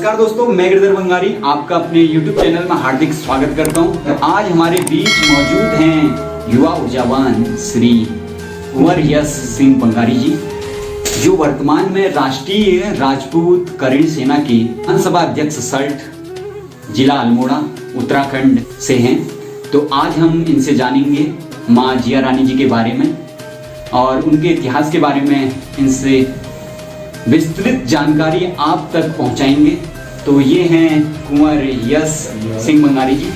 नमस्कार दोस्तों, मैं गिरधर बंगारी आपका अपने YouTube चैनल में हार्दिक स्वागत करता हूं। तो आज हमारे बीच मौजूद हैं युवा ऊर्जावान श्री कुंवर यश सिंह बंगारी जी, जो वर्तमान में राष्ट्रीय राजपूत करीण सेना के विधानसभा अध्यक्ष सल्ट जिला अल्मोड़ा उत्तराखंड से हैं। तो आज हम इनसे जानेंगे माँ जिया रानी जी के बारे में और उनके इतिहास के बारे में इनसे विस्तृत जानकारी आप तक पहुंचाएंगे। तो ये हैं कुंवर यश सिंह बंगारी जी।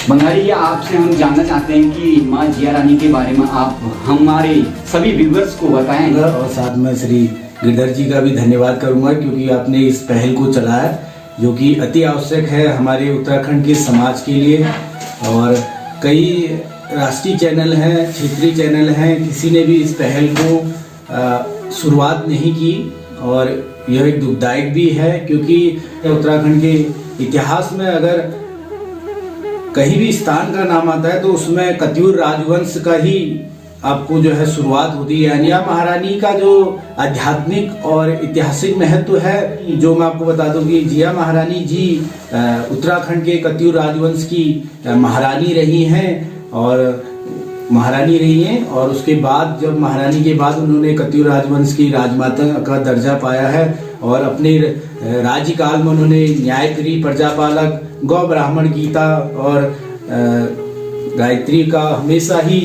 बंगारी जी, आपसे हम जानना चाहते हैं कि माँ जिया रानी के बारे में आप हमारे सभी व्यूअर्स को बताएं। और साथ में श्री गिरधर जी का भी धन्यवाद करूंगा क्योंकि आपने इस पहल को चलाया जो कि अति आवश्यक है हमारे उत्तराखंड के समाज के लिए। और कई राष्ट्रीय चैनल हैं, क्षेत्रीय चैनल हैं, किसी ने भी इस पहल को शुरुआत नहीं की और यह एक दुखदायक भी है क्योंकि उत्तराखंड के इतिहास में अगर कहीं भी स्थान का नाम आता है तो उसमें कत्यूर राजवंश का ही आपको जो है शुरुआत होती है। जिया महारानी का जो आध्यात्मिक और ऐतिहासिक महत्व है, जो मैं आपको बता दूं कि जिया महारानी जी उत्तराखंड के कत्यूर राजवंश की महारानी रही हैं और उसके बाद जब महारानी के बाद उन्होंने कत्यूर राजवंश की राजमाता का दर्जा पाया है और अपने राज्यकाल में उन्होंने न्यायत्री, प्रजापालक, गौ ब्राह्मण, गीता और गायत्री का हमेशा ही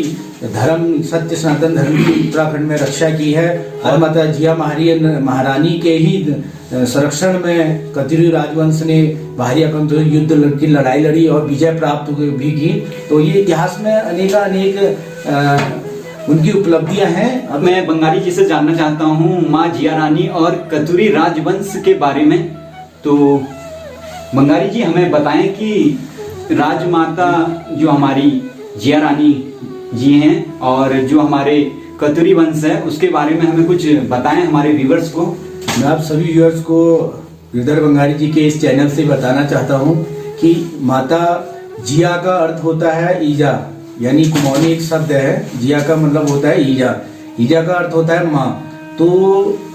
धर्म, सत्य सनातन धर्म की उत्तराखंड में रक्षा की है। और माता जिया महारानी के ही संरक्षण में कत्यूरी राजवंश ने बाहरी आक्रमण युद्ध की लड़ाई लड़ी और विजय प्राप्त भी की। तो ये इतिहास में अनेक उनकी उपलब्धियां हैं। अब मैं बंगारी जी से जानना चाहता हूँ माँ जिया रानी और कत्यूरी राजवंश के बारे में। तो बंगारी जी हमें बताएं कि राजमाता जो हमारी जिया रानी जी हैं और जो हमारे कत्यूरी वंश है उसके बारे में हमें कुछ बताएं हमारे व्यूअर्स को। मैं आप सभी व्यूअर्स को गिरधर बंगारी जी के इस चैनल से बताना चाहता हूं कि माता जिया का अर्थ होता है ईजा, यानी कुमाऊनी एक शब्द है। जिया का मतलब होता है ईजा, ईजा का अर्थ होता है माँ। तो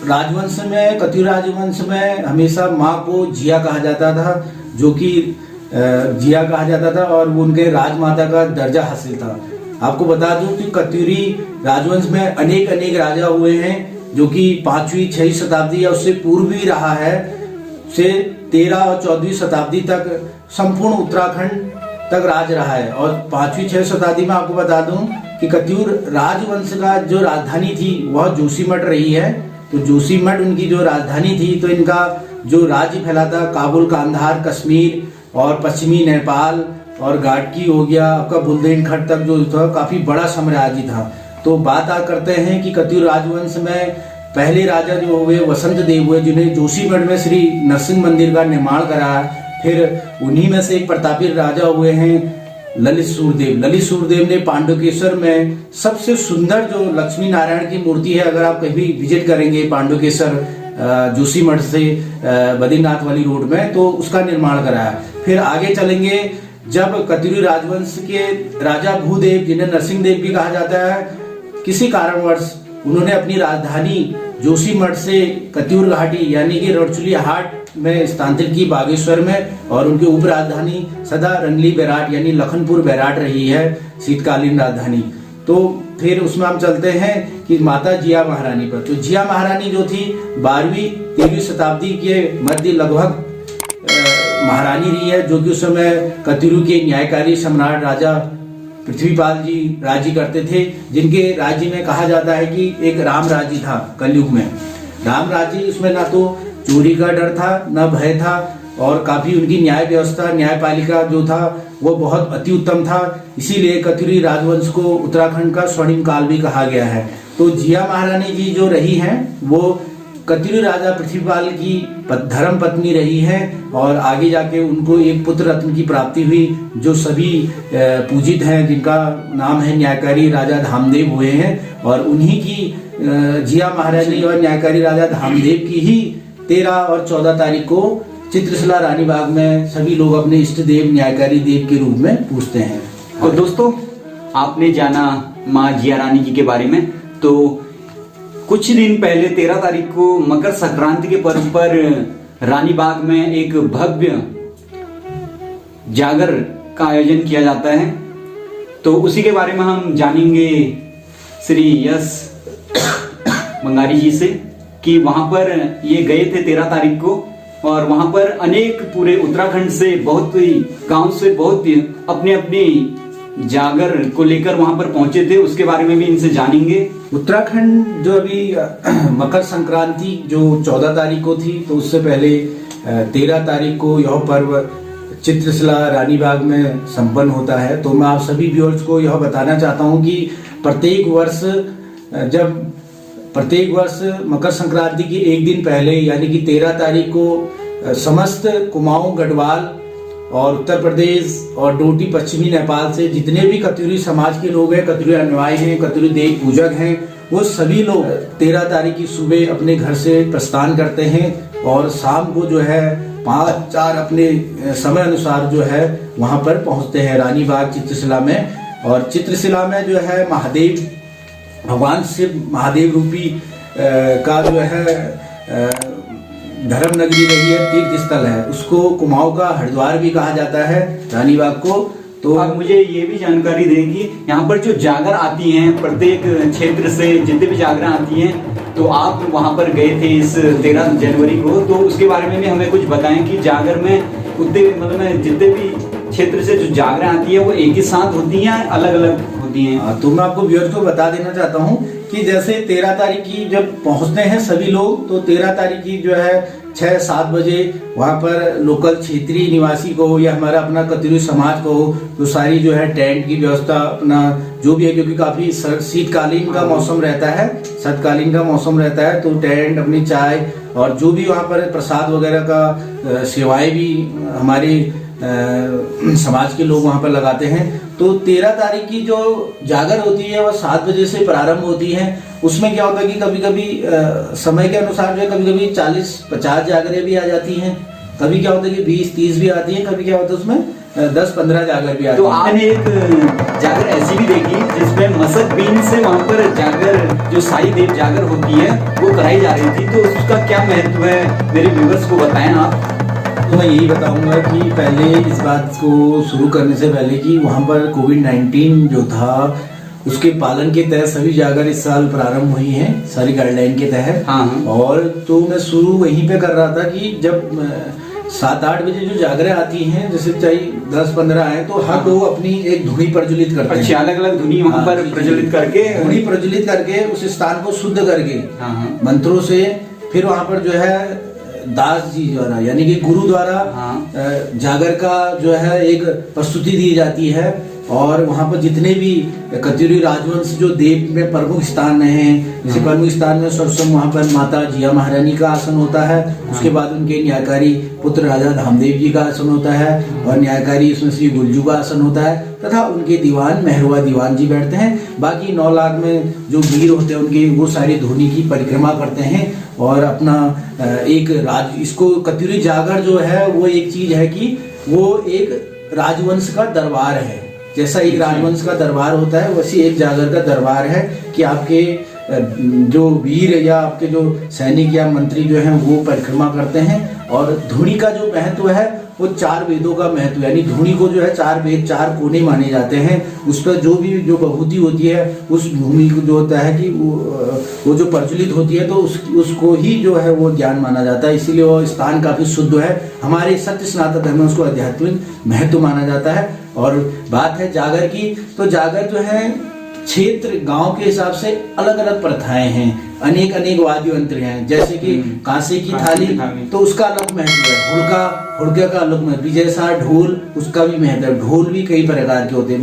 राजवंश में, कत्यूर राजवंश में हमेशा माँ को जिया कहा जाता था, जो कि जिया कहा जाता था और वो उनके राजमाता का दर्जा हासिल था। आपको बता दूं कि कत्यूरी राजवंश में अनेक राजा हुए हैं, जो कि 5वीं 6वीं शताब्दी या उससे पूर्व भी रहा है, से 13 और 14वीं शताब्दी तक संपूर्ण उत्तराखंड तक राज रहा है। और 5वीं 6वीं शताब्दी में आपको बता दूं कि कत्यूर राजवंश का जो राजधानी थी वह जोशीमठ रही है। तो जोशीमठ उनकी जो राजधानी थी। तो इनका जो राज्य फैला था काबुल, कांधार, कश्मीर और पश्चिमी नेपाल और गाटकी हो गया, आपका बुंदेलखंड तक जो था काफी बड़ा साम्राज्य था। तो बात करते हैं कि कत्यूर राजवंश में पहले राजा जो हुए वसंत देव हुए, जिन्हें जोशीमठ में श्री नरसिंह मंदिर का निर्माण कराया। फिर उन्हीं में से एक प्रतापी राजा हुए हैं ललित सूरदेव। ललित सूरदेव ने पांडुकेश्वर में सबसे सुंदर जो लक्ष्मी नारायण की मूर्ति है, अगर आप कभी विजिट करेंगे पांडुकेश्वर जोशीमठ से बद्रीनाथ वाली रोड में, तो उसका निर्माण कराया। फिर आगे चलेंगे, जब कत्यूरी राजवंश के राजा भूदेव, जिन्हें नरसिंह देव भी कहा जाता है, किसी कारणवश उन्होंने अपनी राजधानी जोशीमठ से कत्यूर घाटी यानी कि रड़चुली हाट में स्थानांतरित की बागेश्वर में, और उनकी उप राजधानी सदा रंगली बैराट यानी लखनपुर बैराट रही है, शीतकालीन राजधानी। तो फिर उसमें हम चलते हैं कि माता जिया महारानी पर। तो जिया महारानी जो थी 12वीं 13वीं शताब्दी के मध्य लगभग महारानी रही है, जो कि उस समय कत्यूरी के न्यायकारी सम्राट राजा पृथ्वीपाल जी राज्य करते थे, जिनके राज्य में कहा जाता है कि एक राम राज्य था कलयुग में। राम राज्य, उसमें ना तो चोरी का डर था, न भय था, और काफी उनकी न्याय व्यवस्था, न्यायपालिका जो था वो बहुत अति उत्तम था। इसीलिए कत्यूरी राजवंश को उत्तराखंड का स्वर्णिम काल भी कहा गया है। तो जिया महारानी जी जो रही हैं वो कत्यूरी राजा पृथ्वीपाल की धर्म पत्नी रही है और आगे जाके उनको एक पुत्र रत्न की प्राप्ति हुई, जो सभी पूजित हैं, जिनका नाम है न्यायकारी राजा धामदेव हुए हैं। और उन्हीं की जिया महारानी और न्यायकारी राजा धामदेव की ही 13 और 14 तारीख को चित्रशिला रानी बाग में सभी लोग अपने इष्ट देव न्यायकारी देव के रूप में पूजते हैं। और दोस्तों, आपने जाना माँ जिया रानी जी के बारे में। तो कुछ दिन पहले 13 तारीख को मकर संक्रांति के पर्व पर रानी बाग में एक भव्य जागर का आयोजन किया जाता है। तो उसी के बारे में हम जानेंगे श्री यश बंगारी जी से कि वहां पर ये गए थे 13 तारीख को, और वहां पर अनेक पूरे उत्तराखंड से बहुत ही गांव से बहुत अपने अपने जागर को लेकर वहां पर पहुंचे थे। उसके बारे में भी इनसे जानेंगे। उत्तराखंड जो अभी मकर संक्रांति जो 14 तारीख को थी, तो उससे पहले 13 तारीख को यह पर्व चित्रशिला रानी बाग में संपन्न होता है। तो मैं आप सभी व्यूअर्स को यह बताना चाहता हूं कि प्रत्येक वर्ष मकर संक्रांति की एक दिन पहले यानी कि 13 तारीख को समस्त कुमाऊं, गढ़वाल और उत्तर प्रदेश और डोटी पश्चिमी नेपाल से जितने भी कत्यूरी समाज के लोग हैं, कत्यूरी अनुयायी हैं, कत्यूरी देव पूजक हैं, वो सभी लोग 13 तारीख की सुबह अपने घर से प्रस्थान करते हैं और शाम को जो है 5-4 अपने समय अनुसार जो है वहां पर पहुंचते हैं रानी बाग चित्रशिला में। और चित्रशिला में जो है महादेव भगवान शिव महादेव रूपी का जो है धर्म नगरी रही है, तीर्थ स्थल है, उसको कुमाऊं का हरिद्वार भी कहा जाता है रानी बाग को। तो आप मुझे ये भी जानकारी दें कि यहाँ पर जो जागर आती हैं प्रत्येक क्षेत्र से जितने भी जागरण आती हैं, तो आप वहां पर गए थे इस 13 जनवरी को, तो उसके बारे में भी हमें कुछ बताएं कि जागर में उतने मतलब जितने भी क्षेत्र से जो जागरण आती है वो एक ही साथ होती हैं, अलग अलग होती हैं? तो मैं आपको व्यूअर्स को बता देना चाहता हूँ कि जैसे 13 तारीख की जब पहुंचते हैं सभी लोग, तो 13 तारीख की जो है 6-7 बजे वहाँ पर लोकल क्षेत्रीय निवासी को या हमारा अपना कत्यूरी समाज को तो सारी जो है टेंट की व्यवस्था अपना जो भी है, क्योंकि काफी शीतकालीन का मौसम रहता है, शरतकालीन का मौसम रहता है, तो टेंट, अपनी चाय और जो भी वहाँ पर प्रसाद वगैरह का सेवाएं भी हमारे समाज के लोग वहाँ पर लगाते हैं। तो 13 तारीख की जो जागर होती है वह 7 बजे से प्रारंभ होती है। उसमें क्या होता है कि कभी कभी समय के अनुसार जो है कभी कभी 40-50 जागरें भी आ जाती हैं, कभी क्या होता है कि 20-30 भी आती हैं, कभी क्या होता है उसमें 10-15 जागर भी आती तो हैं। आपने एक जागर ऐसी भी देखी जिसमें मसक बीन से वहां पर जागर जो साई देव जागर होती है वो कराई जा रही थी, तो उसका क्या महत्व है मेरे व्यूअर्स को बताएं आप। तो मैं यही बताऊंगा कि पहले इस बात को शुरू करने से पहले कि वहाँ पर कोविड-19 जो था उसके पालन के तहत सभी जागर इस साल प्रारंभ हुई हैं, सारी गाइडलाइन के तहत। हाँ। और तो मैं शुरू वहीं पे कर रहा था कि जब 7-8 बजे जो जागरें आती हैं, जैसे चाहे 10-15 आए, तो हर लोग अपनी एक धुनी प्रज्वलित करते हैं। अलग अलग धुनी वहाँ पर प्रज्वलित करके, धुनी प्रज्वलित करके उस स्थान को शुद्ध करके मंत्रों से, फिर वहाँ पर जो है दास जी द्वारा यानी कि गुरु द्वारा जागर का जो है एक प्रस्तुति दी जाती है। और वहाँ पर जितने भी कत्यूरी राजवंश जो देव में प्रमुख स्थान हैं, जैसे प्रमुख स्थान में सर्वप्रथम वहाँ पर माता जिया महारानी का आसन होता है, उसके बाद उनके न्यायकारी पुत्र राजा धामदेव जी का आसन होता है, और न्यायकारी इसमें श्री गुलजू का आसन होता है, तथा उनके दीवान मेहरुआ दीवान जी बैठते हैं। बाकी 9 लाख में जो वीर होते हैं उनके वो सारी धुनी की परिक्रमा करते हैं और अपना एक इसको कत्यूरी जागर जो है वो एक चीज है कि वो एक राजवंश का दरबार है। जैसा एक राजवंश का दरबार होता है वैसी एक जागर का दरबार है कि आपके जो वीर या आपके जो सैनिक या मंत्री जो हैं वो परिक्रमा करते हैं। और धुनी का जो महत्व है वो 4 वेदों का महत्व, यानी धुनी को जो है 4 वेद 4 कोने माने जाते हैं। उस पर जो भी जो विभूति होती है उस भूमि को जो होता है कि वो जो प्रज्वलित होती है तो उसको ही जो है वो ज्ञान माना जाता है, इसीलिए वो स्थान काफी शुद्ध है। हमारे सत्य सनातन धर्म में उसको आध्यात्मिक महत्व माना जाता है। और बात है जागर की, तो जागर जो है क्षेत्र गांव के हिसाब से अलग अलग प्रथाएं हैं, अनेक वाद्य यंत्र हैं, जैसे कि कांसे की थाली तो उसका अलग महत्व है, हुड़का का अलग महत्व, जैसा ढोल उसका भी महत्व है, ढोल भी कई प्रकार के होते हैं।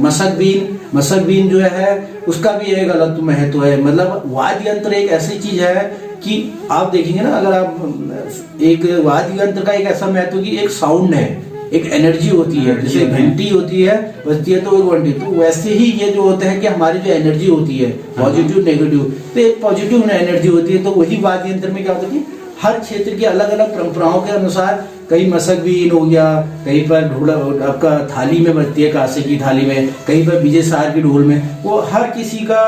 मसक बीन जो है उसका भी एक अलग महत्व है। मतलब वाद्य यंत्र एक ऐसी चीज है कि आप देखेंगे ना, अगर आप एक वाद्य यंत्र का एक ऐसा महत्व कि एक साउंड है, एक एनर्जी होती है, जैसे घंटी होती है बजती है तो एक घंटी, तो वैसे ही ये जो होते हैं कि हमारी जो एनर्जी होती है पॉजिटिव नेगेटिव, तो एक पॉजिटिव एनर्जी होती है। तो वही वाद्य यंत्र में क्या होता है कि हर क्षेत्र की अलग अलग परंपराओं के अनुसार कहीं मसक बीन हो गया, कहीं पर ढोल आपका थाली में बजती है कांसे की थाली में, कहीं पर विजय सार की ढोल में, वो हर किसी का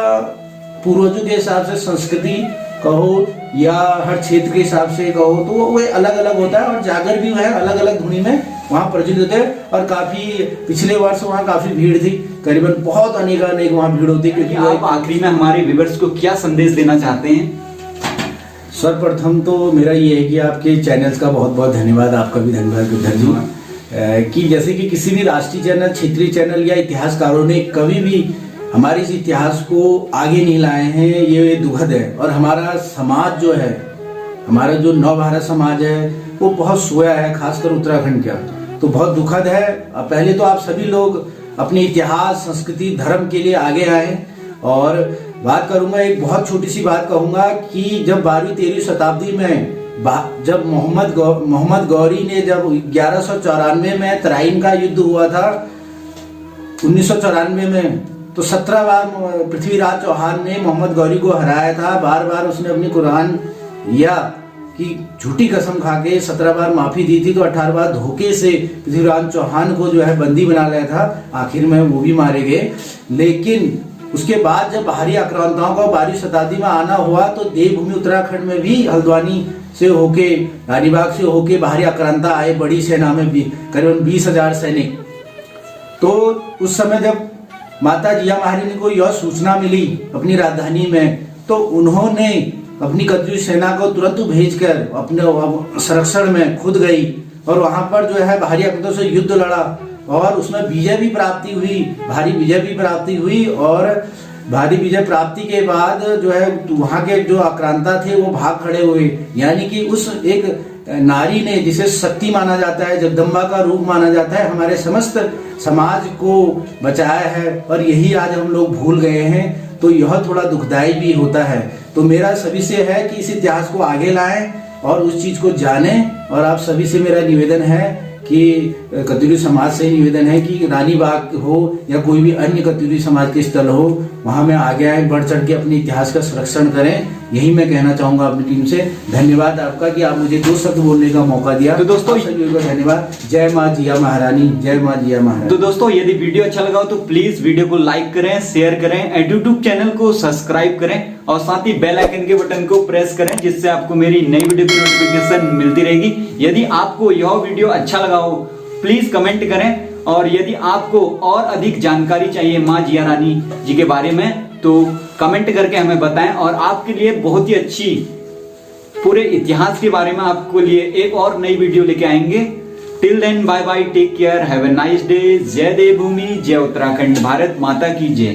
पूर्वजों के हिसाब से संस्कृति कहो या हर क्षेत्र के हिसाब से कहो, तो वो अलग अलग होता है। और जागर भी है अलग अलग धुनी में वहाँ प्रचलित होते हैं। और काफी पिछले वर्ष वहाँ काफी भीड़ थी, करीबन बहुत अनेक वहाँ भीड़ होती है। क्योंकि आप आखिरी में हमारे व्यूअर्स को क्या संदेश देना चाहते हैं? सर्वप्रथम तो मेरा ये है कि आपके चैनल्स का बहुत बहुत धन्यवाद, आपका भी धन्यवाद गिरधर जी। कि जैसे कि किसी भी राष्ट्रीय चैनल, क्षेत्रीय चैनल या इतिहासकारों ने कभी भी हमारे इस इतिहास को आगे नहीं लाए हैं, ये दुखद है। और हमारा समाज जो है, हमारा जो नव भारत समाज है, वो बहुत सोया है, खासकर उत्तराखंड का, तो बहुत दुखद है। पहले तो आप सभी लोग अपने इतिहास, संस्कृति, धर्म के लिए आगे आए। और बात करूंगा, एक बहुत छोटी सी बात कहूंगा कि जब 12वीं-13वीं शताब्दी में जब मोहम्मद गौरी ने जब 1194 में तराइन का युद्ध हुआ था 1994 में, तो 17 बार पृथ्वीराज चौहान ने मोहम्मद गौरी को हराया था। बार बार उसने अपनी कुरान या की झूठी कसम खा के 17 बार माफी दी थी, तो 18 बार धोखे से पृथ्वीराज चौहान को जो है बंदी बना लिया था। आखिर में वो भी मारे गए। लेकिन उसके बाद जब बाहरी आक्रांताओं का 12वीं शताब्दी में आना हुआ, तो देवभूमि उत्तराखंड में भी हल्द्वानी से होके, रानीबाग से होके बाहरी आक्रांता आए, बड़ी सेना में भी करीबन 20,000 सैनिक। तो उस समय जब माता जिया महारानी को यह सूचना मिली अपनी राजधानी में, तो उन्होंने अपनी कद्री सेना को तुरंत भेजकर अपने संरक्षण में खुद गई और वहां पर जो है बाहरी आक्रांतों से युद्ध लड़ा और उसमें विजय भी प्राप्ति हुई, भारी विजय भी प्राप्ति हुई। और भारी विजय प्राप्ति के बाद जो है वहां के जो आक्रांता थे वो भाग खड़े हुए। यानी कि उस एक नारी ने, जिसे शक्ति माना जाता है, जगदम्बा का रूप माना जाता है, हमारे समस्त समाज को बचाया है। और यही आज हम लोग भूल गए हैं, तो यह थोड़ा दुखदायी भी होता है। तो मेरा सभी से है कि इस इतिहास को आगे लाएं और उस चीज को जानें। और आप सभी से मेरा निवेदन है कि कत्यूरी समाज से निवेदन है कि रानीबाग हो या कोई भी अन्य कत्यूरी समाज के स्थल हो, वहां में आगे आए, बढ़ चढ़ के अपने इतिहास का संरक्षण करें। यही मैं कहना चाहूंगा अपनी टीम से। धन्यवाद आपका कि आप मुझे 2 शब्द बोलने का मौका दिया। तो दोस्तों सभी को धन्यवाद। जय माँ जिया महारानी, जय माँ जिया महारानी। तो दोस्तों यदि वीडियो अच्छा लगा हो तो प्लीज वीडियो को लाइक करें, शेयर करें, एंड यूट्यूब चैनल को सब्सक्राइब करें और साथ ही बेल आइकन के बटन को प्रेस करें, जिससे आपको मेरी नई वीडियो की नोटिफिकेशन मिलती रहेगी। यदि आपको यह वीडियो अच्छा लगा हो प्लीज कमेंट करें। और यदि आपको और अधिक जानकारी चाहिए माँ जिया रानी जी के बारे में, तो कमेंट करके हमें बताएं और आपके लिए बहुत ही अच्छी पूरे इतिहास के बारे में आपको लिए एक और नई वीडियो लेके आएंगे। Till then bye bye, take care, have a nice day. जय देवभूमि, जय उत्तराखंड, भारत माता की जय।